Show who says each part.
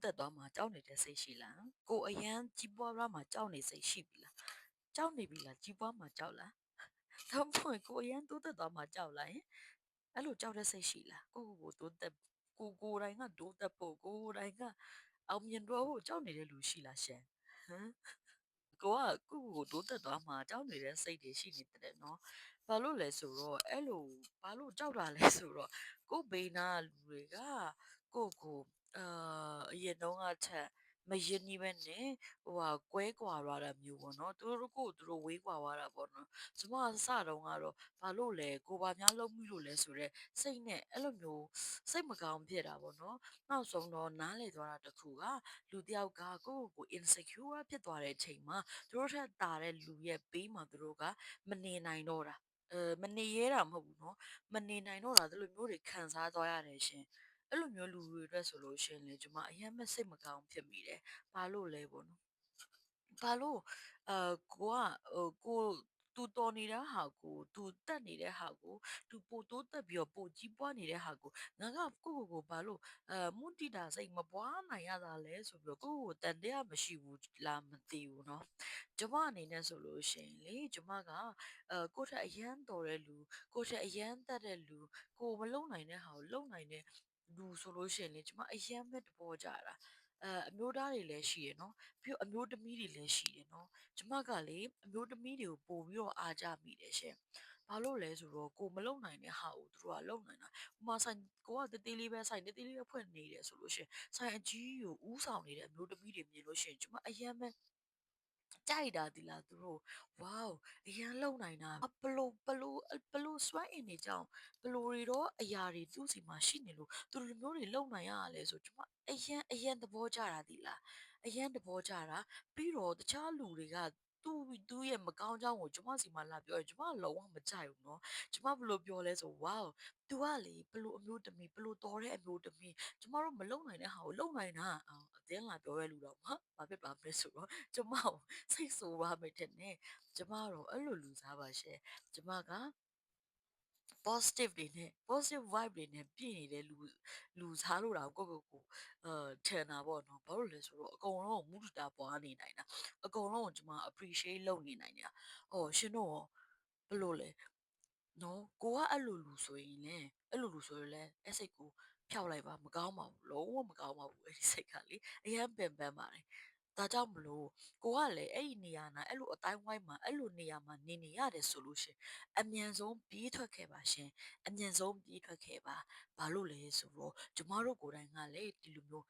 Speaker 1: သက်သွားမှာကြောက်နေတဲ့စိတ်ရှိလားကိုအရန်ကြီးပွားလာမှာကြောက်နေစိတ်ရှိပြီလားကြောက်နေပြီလားကြီးပွားမှာကြောက်လားဒါမှမဟုတ်ကိုအရန်တိုးသက်သွားမှာကြောက်လားအဲ့လိုကြောက်တဲ့စိတ်ရှိလားကိုတိုးသက်ကိုယ်တိုင်ကတိုးသက်ဖို့ကိုယ်တိုင်ကအောင်မြင်တော့ဖို့ကြောက်နေတဲ့လူရှိလားရှင်ဟမ်ကိုတိုးတက်သွားမှာကြောက်နေတဲ့စိတ်တွေရှိနေတယ်နော်ဘာလို့လဲဆိုတော့အဲ့လိုဘာလို့ကြောက်တာလဲဆိုတော့ကိုဘေးနာလူတွေကကိုအရင်တုန်းကချက်မရင်းနှီးပဲနဲ့ကွဲကွာရတာမျိုးပေါ့နော်သူတို့ဝေးကွာသွားတာပေါ့နော်ကျမအစတုန်းကတော့ဘာလို့လဲကိုဘာများလုံးမိလို့လဲဆိုတော့စိတ်နဲ့အဲ့လိုမျိုးစိတ်မကောင်းဖြစ်တာပေါ့နော်နောက်ဆုံးတော့နားလေသွားတာတခုကလူတယောက်ကကို insecure ဖြစ်သွားတဲ့အချိန်မှာသူတို့ထက်တာတဲ့လူရဲ့ဘေးမှာသူတို့ကမနေနိုင်တော့တာမနေရဲတာမဟုတ်ဘူးเนาะမနေနိုင်တော့တာဒီလိုမျိုးတွေခံစားသွားရတယ်ရှင်အဲ့လိုမျိုးလူတွေအတွက်ဆိုလို့ရှိရင်လေကျွန်မအရင်မစိတ်မကောင်းဖြစ်မိတယ်ဘာလို့လဲပေါ့နော်ဘာလို့ကိုကကိုသူတော်နေတဲ့ဟာကိုသူတက်နေတဲ့ဟာကိုသူပိုတိုးတက်ပြီးတော့ပိုကြီးပွားနေတဲ့ဟာကိုငါကကိုဘာလို့မွန်တိတာစိတ်မပွားနိုင်ရတာလဲဆိုပြီးတော့ကိုတန်တရားမရှိဘူးလားမသိဘူးเนาะကျမအနေနဲ့ဆိုလို့ရှိရင်လေကျမကကိုယ့်ထက်အရန်တော်တဲ့လူကိုယ့်ထက်အရန်တက်တဲ့လူကိုမလုံနိုင်တဲ့ဟာကိုလုံနိုင်တဲ့လူဆိုလို့ရှိရင်လေကျမအရန်ပဲတဘောကြတာအမျိုးသားတွေလည်းရှိရယ်เนาะပြီးတော့အမျိုးသမီးတွေလည်းရှိတယ်เนาะကျမကလေအမျိုးသမီးတွေကိုပို့ပြီးတော့အားကြမိတယ်ရှင်ဘာလို့လဲဆိုတော့ကိုမလုံနိုင်တဲ့ဟာကိုသူတို့ကလုံနိုင်တာဥမာဆိုင်ကိုကတေးသေးလေးပဲဆိုင်တေးသေးလေးပဲဖွင့်နေတယ်ဆိုလို့ရှင်ဆိုင်အကြီးကိုဥဆောင်နေတဲ့အမျိုးသမီးတွေမြင်လို့ရှင်ကျမအရန်ပဲကြိုက်တာဒီလားသူတို့ဝေါအရန်လုံနိုင်တာဘလို့စွမ်းအင်နေကြအောင်ဘလို့တွေတော့အရာတွေသူ့စီမှာရှိနေလို့သူတို့မျိုးတွေလုံနိုင်ရလဲဆိုကျမအရန်သဘောကျတာဒီလားအရန်သဘောကျတာပြီးတော့တခြားလူတွေကသူ့ရဲ့မကောင်းကြောင်းကိုကျမစီမှာလာပြောရင်ကျမလုံးဝမကြိုက်ဘူးเนาะကျမဘယ်လိုပြောလဲဆိုဝေါသူကလေဘလို့အမျိုးသမီးဘလို့တော်တဲ့အမျိုးသမီးကျမတို့မလုံနိုင်တဲ့ဟာကိုလုံနိုင်တာအတင်းလာပြောရဲလူတော့ဟာဘာဖြစ်ပါမလဲဆိုတော့ကျမကိုစိတ်ဆိုးပါမယ်တဲ့နဲ့ကျမတော့အဲ့လိုလူစားပါရှယ်ကျမက positive တွေနဲ့ positive vibe တွေနဲ့ပြည့်နေတဲ့လူစားလို့တော့ကိုထင်တာပေါ့နော်ဘာလို့လဲဆိုတော့အကုန်လုံးကိုမုဒတာပွားနေနိုင်တာအကုန်လုံးကိုကျွန်မ appreciate လုပ်နေနိုင်တာရှင်တို့ရောဘယ်လိုလဲနော်ကိုကအဲ့လိုလူဆိုရင်လည်းအဲ့လိုလူဆိုရင်လည်းအဲ့စိတ်ကိုဖျောက်လိုက်ပါမကောင်းပါဘူးလုံးဝမကောင်းပါဘူးအဲ့ဒီစိတ်ကလေအရင်ပင်ပန်းပါတယ်ဒါကြောင့်မလို့ကိုကလည်းအဲ့ဒီနေရာနာအဲ့လိုအတိုင်းဝိုင်းမှာအဲ့လိုနေရာမှာနေရတယ်ဆိုလို့ရှင်အမြန်ဆုံးပြေးထွက်ခဲ့ပါရှင်အမြန်ဆုံးပြေးထွက်ခဲ့ပါဘာလို့လဲဆိုတော့ကျမတို့ကိုယ်တိုင်ကလည်းဒီလိုမျိုး